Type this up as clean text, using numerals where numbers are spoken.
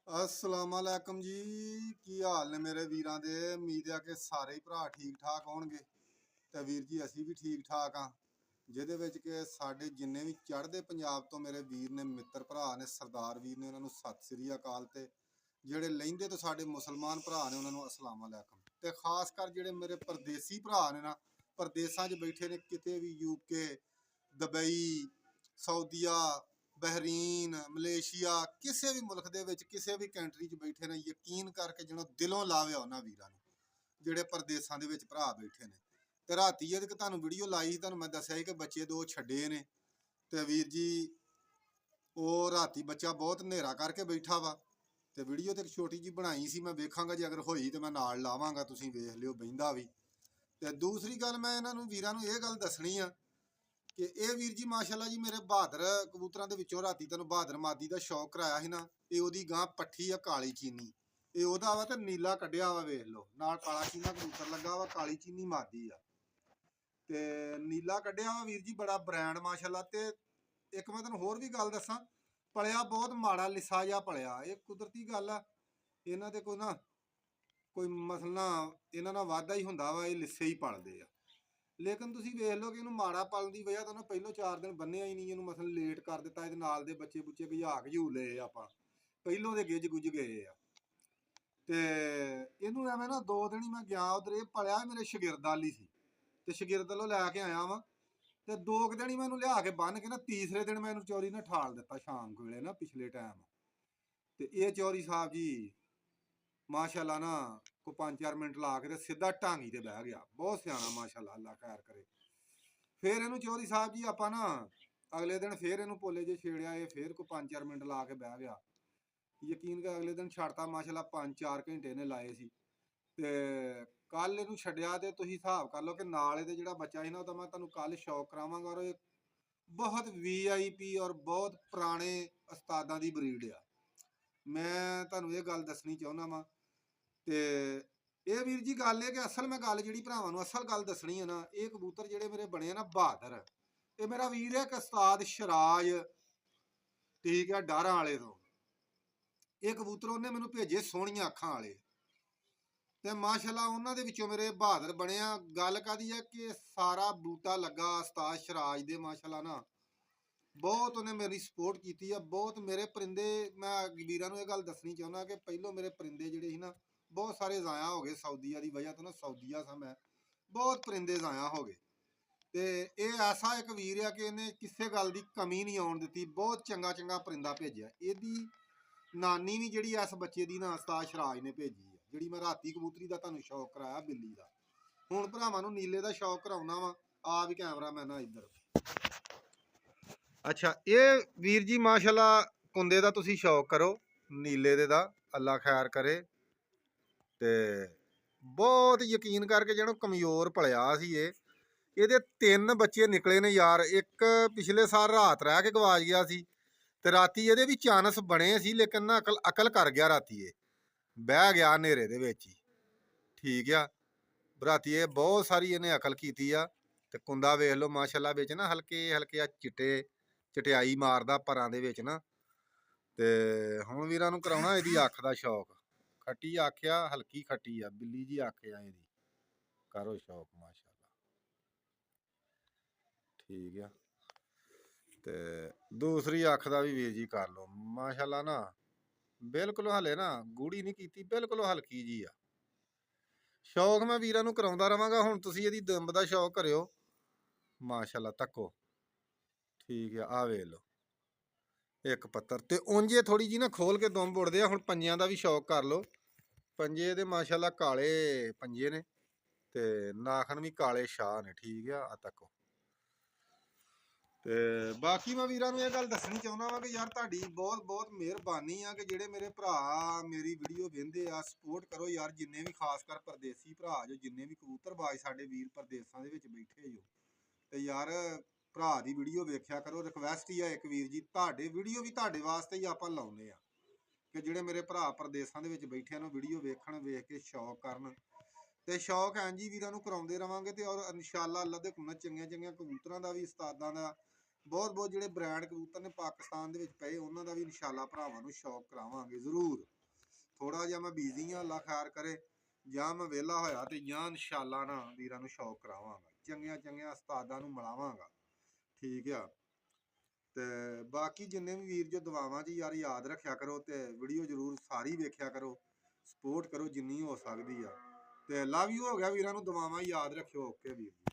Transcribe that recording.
अस्सलाम वालेकुम जी। की हाल ने मेरे वीरां दे। उम्मीद है कि सारे ही भरा ठीक ठाक होणगे ते वीर जी असी भी ठीक ठाक हाँ। ਜਿਹਦੇ ਵਿੱਚ ਕਿ ਸਾਡੇ ਜਿੰਨੇ ਵੀ ਚੜ੍ਹਦੇ ਪੰਜਾਬ ਤੋਂ ਮੇਰੇ ਵੀਰ ਨੇ, ਮਿੱਤਰ ਭਰਾ ਨੇ, ਸਰਦਾਰ ਵੀਰ ਨੇ, ਉਹਨਾਂ ਨੂੰ ਸਤਿ ਸ੍ਰੀ ਅਕਾਲ। ਤੇ ਜਿਹੜੇ ਲਹਿੰਦੇ ਤੋਂ ਸਾਡੇ ਮੁਸਲਮਾਨ ਭਰਾ ਨੇ ਉਹਨਾਂ ਨੂੰ ਅਸਲਾਮ ਅਲੈਕਮ। ਤੇ ਖਾਸ ਕਰ ਜਿਹੜੇ ਮੇਰੇ ਪਰਦੇਸੀ ਭਰਾ ਨੇ ਨਾ, ਪਰਦੇਸਾਂ 'ਚ ਬੈਠੇ ਨੇ, ਕਿਤੇ ਵੀ ਯੂਕੇ, ਦੁਬਈ, ਸਾਊਦੀਆ, ਬਹਿਰੀਨ, ਮਲੇਸ਼ੀਆ, ਕਿਸੇ ਵੀ ਮੁਲਕ ਦੇ ਵਿੱਚ, ਕਿਸੇ ਵੀ ਕੰਟਰੀ 'ਚ ਬੈਠੇ ਨੇ, ਯਕੀਨ ਕਰਕੇ ਜਿਹਨੂੰ ਦਿਲੋਂ ਲਾਵੇ ਉਹਨਾਂ ਵੀਰਾਂ ਨੂੰ, ਜਿਹੜੇ ਪਰਦੇਸਾਂ ਦੇ ਵਿੱਚ ਭਰਾ ਬੈਠੇ ਨੇ। ਤੇ ਰਾਤੀ ਜਦ ਕਿ ਤੁਹਾਨੂੰ ਵੀਡੀਓ ਲਾਈ, ਤੁਹਾਨੂੰ ਮੈਂ ਦੱਸਿਆ ਸੀ ਕਿ ਬੱਚੇ ਦੋ ਛੱਡੇ ਨੇ। ਤੇ ਵੀਰ ਜੀ ਉਹ ਰਾਤੀ ਬੱਚਾ ਬਹੁਤ ਹਨੇਰਾ ਕਰਕੇ ਬੈਠਾ ਵਾ। ਤੇ ਵੀਡੀਓ ਤੇ ਇੱਕ ਛੋਟੀ ਜੀ ਬਣਾਈ ਸੀ, ਮੈਂ ਵੇਖਾਂਗਾ ਜੇ ਅਗਰ ਹੋਈ ਤੇ ਮੈਂ ਨਾਲ ਲਾਵਾਂਗਾ, ਤੁਸੀਂ ਵੇਖ ਲਿਓ ਬਹਿੰਦਾ ਵੀ। ਤੇ ਦੂਸਰੀ ਗੱਲ ਮੈਂ ਇਹਨਾਂ ਨੂੰ ਵੀਰਾਂ ਨੂੰ ਇਹ ਗੱਲ ਦੱਸਣੀ ਆ ਕਿ ਇਹ ਵੀਰ ਜੀ ਮਾਸ਼ਾਅੱਲਾ ਜੀ ਮੇਰੇ ਬਹਾਦਰ ਕਬੂਤਰਾਂ ਦੇ ਵਿੱਚੋਂ ਰਾਤੀ ਤੁਹਾਨੂੰ ਬਹਾਦਰ ਮਾਦੀ ਦਾ ਸ਼ੌਕ ਕਰਾਇਆ ਸੀ ਨਾ, ਇਹ ਉਹਦੀ ਗਾਂ ਪੱਠੀ ਆ ਕਾਲੀ ਚੀਨੀ। ਇਹ ਉਹਦਾ ਵਾ ਤੇ ਨੀਲਾ ਕੱਢਿਆ ਵਾ, ਵੇਖ ਲਓ, ਨਾਲ ਕਾਲਾ ਚੀਨਾ ਕਬੂਤਰ ਲੱਗਾ ਵਾ, ਕਾਲੀ ਚੀਨੀ ਮਾਦੀ ਆ ਤੇ ਨੀਲਾ ਕੱਢਿਆ ਵਾ ਵੀਰ ਜੀ, ਬੜਾ ਬ੍ਰਾਂਡ ਮਾਸ਼ਾਅੱਲਾ। ਤੇ ਇੱਕ ਮੈਂ ਤੁਹਾਨੂੰ ਹੋਰ ਵੀ ਗੱਲ ਦੱਸਾਂ, ਪਲਿਆ ਬਹੁਤ ਮਾੜਾ ਲਿੱਸਾ ਜਿਹਾ ਪਲਿਆ। ਇਹ ਕੁਦਰਤੀ ਗੱਲ ਆ, ਇਹਨਾਂ ਤੇ ਕੋਈ ਮਸਲਾ ਇਹਨਾਂ ਨਾਲ ਵਾਧਾ ਹੀ ਹੁੰਦਾ ਵਾ, ਇਹ ਲਿੱਸੇ ਹੀ ਪਲਦੇ ਆ। ਲੇਕਿਨ ਤੁਸੀਂ ਵੇਖ ਲਓ ਕਿ ਇਹਨੂੰ ਮਾੜਾ ਪਲਣ ਦੀ ਵਜ੍ਹਾ ਤੋਂ ਨਾ ਪਹਿਲੋਂ 4 ਦਿਨ ਬੰਨਿਆ ਹੀ ਨਹੀਂ, ਇਹਨੂੰ ਮਸਲ ਲੇਟ ਕਰ ਦਿੱਤਾ। ਇਹਦੇ ਨਾਲ ਦੇ ਬੱਚੇ ਬੁੱਚੇ ਗਜਾ ਗਜੂ ਲਏ ਆਪਾਂ, ਪਹਿਲੋਂ ਦੇ ਗਿੱਜ ਗੁੱਜ ਗਏ ਆ। ਤੇ ਇਹਨੂੰ ਐਵੇਂ ਨਾ 2 ਦਿਨ ਹੀ ਮੈਂ ਗਿਆ ਉਧਰ, ਇਹ ਪਲਿਆ ਮੇਰੇ ਸ਼ਾਗਿਰਦ ਵਾਲੀ ਸੀ ਤੇ ਸ਼ਾਗਿਰਦ ਵੱਲੋਂ ਲੈ ਕੇ ਆਇਆ ਵਾਂ। ਤੇ 2 ਦਿਨ ਹੀ ਮੈਂ ਇਹਨੂੰ ਲਿਆ ਕੇ ਬੰਨ ਕੇ ਨਾ, ਤੀਸਰੇ ਦਿਨ ਮੈਂ ਇਹਨੂੰ ਚੋਰੀ ਨਾ ਠਾਲ ਦਿੱਤਾ ਸ਼ਾਮ ਵੇਲੇ ਨਾ, ਪਿਛਲੇ ਟਾਈਮ। ਤੇ ਇਹ ਚੋਰੀ ਸਾਹਿਬ ਜੀ ਮਾਸ਼ਾਅੱਲਾ ਨਾ ਕੋ 5-4 ਮਿੰਟ ਲਾ ਕੇ ਤੇ ਸਿੱਧਾ ਢਾਂਗੀ ਤੇ ਬਹਿ ਗਿਆ। ਬਹੁਤ ਸਿਆਣਾ ਮਾਸ਼ਾਅੱਲਾ, ਅੱਲਾ ਖੈਰ ਕਰੇ। ਫੇਰ ਇਹਨੂੰ ਚੋਰੀ ਸਾਹਿਬ ਜੀ ਆਪਾਂ ਨਾ ਅਗਲੇ ਦਿਨ ਫੇਰ ਇਹਨੂੰ ਪੋਲੇ ਜੇ ਛੇੜਿਆ, ਇਹ ਫੇਰ ਕੋ 5-4 ਮਿੰਟ ਲਾ ਕੇ ਬਹਿ ਗਿਆ। ਯਕੀਨ ਕਰ ਅਗਲੇ ਦਿਨ ਛੱਡਤਾ ਮਾਸ਼ਾਅੱਲਾ, 5-4 ਘੰਟੇ ਨੇ ਲਾਏ ਸੀ। ਤੇ ਕੱਲ ਇਹਨੂੰ ਛੱਡਿਆ ਤੇ ਤੁਸੀਂ ਹਿਸਾਬ ਕਰ ਲਓ ਕਿ ਨਾਲ ਇਹਦੇ ਜਿਹੜਾ ਬੱਚਾ ਸੀ ਨਾ, ਉਹਦਾ ਮੈਂ ਤੁਹਾਨੂੰ ਕੱਲ ਸ਼ੌਕ ਕਰਾਵਾਂਗਾ। ਔਰ ਇਹ ਬਹੁਤ VIP ਔਰ ਬਹੁਤ ਪੁਰਾਣੇ ਉਸਤਾਦਾਂ ਦੀ ਬਰੀਡ ਆ, ਮੈਂ ਤੁਹਾਨੂੰ ਇਹ ਗੱਲ ਦੱਸਣੀ ਚਾਹੁੰਦਾ ਵਾਂ। ਤੇ ਇਹ ਵੀਰ ਜੀ ਗੱਲ ਇਹ ਕਿ ਅਸਲ ਮੈਂ ਗੱਲ ਜਿਹੜੀ ਭਰਾਵਾਂ ਨੂੰ ਅਸਲ ਗੱਲ ਦੱਸਣੀ ਹੈ ਨਾ, ਇਹ ਕਬੂਤਰ ਜਿਹੜੇ ਮੇਰੇ ਬਣੇ ਨਾ ਬਹਾਦਰ, ਇਹ ਮੇਰਾ ਵੀਰ ਹੈ ਇੱਕ ਉਸਤਾਦ ਸ਼ਰਾਜ, ਠੀਕ ਹੈ, ਡਾਰਾਂ ਵਾਲੇ ਤੋਂ। ਇਹ ਕਬੂਤਰ ਉਹਨੇ ਮੈਨੂੰ ਭੇਜੇ ਸੋਹਣੀਆਂ ਅੱਖਾਂ ਵਾਲੇ, ਤੇ ਮਾਸ਼ਾਅੱਲਾ ਉਹਨਾਂ ਦੇ ਵਿੱਚੋਂ ਮੇਰੇ ਬਹਾਦਰ ਬਣਿਆ। ਗੱਲ ਕਾਦੀ ਹੈ ਕਿ ਸਾਰਾ ਬੂਟਾ ਲੱਗਾ ਉਸਤਾਦ ਸ਼ਰਾਜ ਦੇ ਮਾਸ਼ਾਅੱਲਾ ਨਾ, ਬਹੁਤ ਉਹਨੇ ਮੇਰੀ ਸਪੋਰਟ ਕੀਤੀ ਆ। ਬਹੁਤ ਮੇਰੇ ਪਰਿੰਦੇ, ਮੈਂ ਵੀਰਾਂ ਨੂੰ ਇਹ ਗੱਲ ਦੱਸਣੀ ਚਾਹੁੰਦਾ ਕਿ ਪਹਿਲੋਂ ਮੇਰੇ ਪਰਿੰਦੇ ਜਿਹੜੇ ਸੀ ਨਾ, ਬਹੁਤ ਸਾਰੇ ਜ਼ਾਇਆ ਹੋ ਗਏ ਸਾਊਦੀਆ ਦੀ ਵਜ੍ਹਾ ਤੋਂ ਨਾ, ਸਾਊਦੀਆ ਸਾਂ ਮੈਂ, ਬਹੁਤ ਪਰਿੰਦੇ ਜ਼ਾਇਆ ਹੋ ਗਏ। ਤੇ ਇਹ ਐਸਾ ਇੱਕ ਵੀਰ ਆ ਕਿ ਇਹਨੇ ਕਿਸੇ ਗੱਲ ਦੀ ਕਮੀ ਨਹੀਂ ਆਉਣ ਦਿੱਤੀ, ਬਹੁਤ ਚੰਗਾ ਚੰਗਾ ਪਰਿੰਦਾ ਭੇਜਿਆ। ਇਹਦੀ ਨਾਨੀ ਵੀ ਜਿਹੜੀ ਇਸ ਬੱਚੇ ਦੀ ਨਾ ਉਸਤਾਦ ਸ਼ਰਾਜ ਨੇ ਭੇਜੀ ਆ, ਜਿਹੜੀ ਮੈਂ ਰਾਤੀ ਕਬੂਤਰੀ ਦਾ ਤੁਹਾਨੂੰ ਸ਼ੌਕ ਕਰਾਇਆ ਬਿੱਲੀ ਦਾ। ਹੁਣ ਭਰਾਵਾਂ ਨੂੰ ਨੀਲੇ ਦਾ ਸ਼ੌਕ ਕਰਾਉਣਾ ਵਾ, ਆ ਵੀ ਕੈਮਰਾ ਮੈਨ ਆ ਇੱਧਰ। ਅੱਛਾ, ਇਹ ਵੀਰ ਜੀ ਮਾਸ਼ਾਅੱਲਾ ਕੁੰਦੇ ਦਾ ਤੁਸੀਂ ਸ਼ੌਕ ਕਰੋ, ਨੀਲੇ ਦੇ ਦਾ, ਅੱਲਾ ਖੈਰ ਕਰੇ। ਤੇ ਬਹੁਤ ਯਕੀਨ ਕਰਕੇ ਜਿਹਨੂੰ ਕਮਜ਼ੋਰ ਪਲਿਆ ਸੀ ਇਹ, ਇਹਦੇ 3 ਬੱਚੇ ਨਿਕਲੇ ਨੇ ਯਾਰ। ਇੱਕ ਪਿਛਲੇ ਸਾਲ ਰਾਤ ਰਹਿ ਕੇ ਗਵਾਚ ਗਿਆ ਸੀ, ਤੇ ਰਾਤੀ ਇਹਦੇ ਵੀ ਚਾਂਸ ਬਣੇ ਸੀ, ਲੇਕਿਨ ਨਾ ਅਕਲ ਕਰ ਗਿਆ। ਰਾਤੀ ਇਹ ਬਹਿ ਗਿਆ ਹਨੇਰੇ ਦੇ ਵਿੱਚ ਹੀ, ਠੀਕ ਆ। ਰਾਤੀ ਇਹ ਬਹੁਤ ਸਾਰੀ ਇਹਨੇ ਅਕਲ ਕੀਤੀ ਆ। ਤੇ ਕੁੰਦਾ ਵੇਖ ਲਓ ਮਾਸ਼ਾਅੱਲਾ, ਵਿੱਚ ਨਾ ਹਲਕੇ ਹਲਕੇ ਆ ਚਿੱਟੇ ਚਟਿਆਈ ਮਾਰਦਾ ਪਰਾਂ ਦੇ ਵਿੱਚ ਨਾ। ਤੇ ਹੁਣ ਵੀਰਾਂ ਨੂੰ ਕਰਾਉਣਾ ਇਹਦੀ ਅੱਖ ਦਾ ਸ਼ੌਕ। ਖੱਟੀ ਆਖਿਆ, ਹਲਕੀ ਖੱਟੀ ਆ, ਬਿੱਲੀ ਜੀ ਆਖਿਆ ਇਹਦੀ, ਕਰੋ ਸ਼ੌਕ ਮਾਸ਼ਾਅੱਲਾ, ਠੀਕ ਆ। ਤੇ ਦੂਸਰੀ ਅੱਖ ਦਾ ਵੀ ਵੀਰ ਜੀ ਕਰ ਲਓ ਮਾਸ਼ਾਅੱਲਾ ਨਾ, ਬਿਲਕੁਲ ਹਲੇ ਨਾ ਗੂੜੀ ਨਹੀਂ ਕੀਤੀ, ਬਿਲਕੁਲ ਹਲਕੀ ਜੀ ਆ। ਸ਼ੌਕ ਮੈਂ ਵੀਰਾਂ ਨੂੰ ਕਰਾਉਂਦਾ ਰਵਾਂਗਾ। ਹੁਣ ਤੁਸੀਂ ਇਹਦੀ ਦੁੰਬ ਦਾ ਸ਼ੌਕ ਕਰਿਓ ਮਾਸ਼ਾਅੱਲਾ, ਤੱਕੋ, ਠੀਕ ਆ। ਆ ਵੇਖ ਲਓ ਇੱਕ ਪੱਤਰ ਤੇ ਉਂਝੇ ਥੋੜੀ ਜੀ ਨਾ ਖੋਲ ਕੇ ਦੁੰਬ ਉੜਦੇ ਆ। ਹੁਣ ਪੰਜਿਆਂ ਦਾ ਵੀ ਸ਼ੌਕ ਕਰ ਲਓ। ਪੰਜੇ ਦੇ ਮਾਸ਼ਾਅੱਲਾ ਕਾਲੇ ਪੰਜੇ ਨੇ, ਤੇ ਨਾਖਣ ਵੀ ਕਾਲੇ ਸ਼ਾਹ ਨੇ, ਠੀਕ ਆ। ਆ ਤੱਕੋ। ਤੇ ਬਾਕੀ ਮੈਂ ਵੀਰਾਂ ਨੂੰ ਇਹ ਗੱਲ ਦੱਸਣੀ ਚਾਹੁੰਦਾ ਵਾਂ ਕਿ ਯਾਰ ਤੁਹਾਡੀ ਬਹੁਤ ਬਹੁਤ ਮਿਹਰਬਾਨੀ ਆ ਕਿ ਜਿਹੜੇ ਮੇਰੇ ਭਰਾ ਮੇਰੀ ਵੀਡੀਓ ਵੇਖਦੇ ਆ, ਸਪੋਰਟ ਕਰੋ ਯਾਰ। ਜਿੰਨੇ ਵੀ ਖਾਸ ਕਰ ਪਰਦੇਸੀ ਭਰਾ ਜੋ, ਜਿੰਨੇ ਵੀ ਕਬੂਤਰਬਾਜ਼ ਸਾਡੇ ਵੀਰ ਪਰਦੇਸਾਂ ਦੇ ਵਿੱਚ ਬੈਠੇ ਜੋ, ਤੇ ਯਾਰ ਭਰਾ ਦੀ ਵੀਡੀਓ ਵੇਖਿਆ ਕਰੋ। ਰਿਕਵੈਸਟ ਹੀ ਆ ਇੱਕ ਵੀਰ ਜੀ, ਤੁਹਾਡੇ ਵੀਡੀਓ ਵੀ ਤੁਹਾਡੇ ਵਾਸਤੇ ਹੀ ਆਪਾਂ ਲਾਉਨੇ ਆ ਕਿ ਜਿਹੜੇ ਮੇਰੇ ਭਰਾ ਪਰਦੇਸਾਂ ਦੇ ਵਿੱਚ ਬੈਠਿਆਂ ਨੂੰ ਵੀਡੀਓ ਵੇਖਣ, ਵੇਖ ਕੇ ਸ਼ੌਕ ਕਰਨ। ਤੇ ਸ਼ੌਕ ਐਂ ਜੀ ਵੀਰਾਂ ਨੂੰ ਕਰਾਉਂਦੇ ਰਵਾਂਗੇ। ਤੇ ਔਰ ਇਨਸ਼ਾਅੱਲਾ ਅੱਲਾ ਦੇ ਹੁਕਮ ਨਾਲ ਚੰਗੀਆਂ ਚੰਗੀਆਂ ਕਬੂਤਰਾਂ ਦਾ ਵੀ, ਉਸਤਾਦਾਂ ਦਾ, ਬਹੁਤ ਜਿਹੜੇ ਬ੍ਰਾਂਡ ਕਬੂਤਰ ਨੇ ਪਾਕਿਸਤਾਨ ਦੇ ਵਿੱਚ ਪਏ, ਉਹਨਾਂ ਦਾ ਵੀ ਇਨਸ਼ਾਅੱਲਾ ਭਰਾਵਾਂ ਨੂੰ ਸ਼ੌਕ ਕਰਾਵਾਂਗੇ ਜ਼ਰੂਰ। ਥੋੜਾ ਜਿਹਾ ਮੈਂ ਬਿਜ਼ੀ ਆ, ਅੱਲਾ ਖੈਰ ਕਰੇ, ਜਾਂ ਮੈਂ ਵਿਹਲਾ ਹੋਇਆ ਤੇ ਜਾਂ ਇਨਸ਼ਾਅੱਲਾ ਨਾ ਵੀਰਾਂ ਨੂੰ ਸ਼ੌਕ ਕਰਾਵਾਂਗਾ, ਚੰਗੀਆਂ ਚੰਗੀਆਂ ਉਸਤਾਦਾਂ ਨੂੰ ਮਿਲਾਵਾਂਗਾ, ਠੀਕ ਆ। ਤੇ ਬਾਕੀ ਜਿੰਨੇ ਵੀ ਵੀਰ ਜੋ ਦੁਆਵਾਂ 'ਚ ਯਾਰ ਯਾਦ ਰੱਖਿਆ ਕਰੋ ਤੇ ਵੀਡੀਓ ਜ਼ਰੂਰ ਸਾਰੀ ਵੇਖਿਆ ਕਰੋ, ਸਪੋਰਟ ਕਰੋ ਜਿੰਨੀ ਹੋ ਸਕਦੀ ਆ। ਤੇ ਲਵ ਯੂ ਹੋ ਗਿਆ ਵੀਰਾਂ ਨੂੰ, ਦੁਆਵਾਂ ਯਾਦ ਰੱਖਿਓ। ਓਕੇ ਵੀਰ।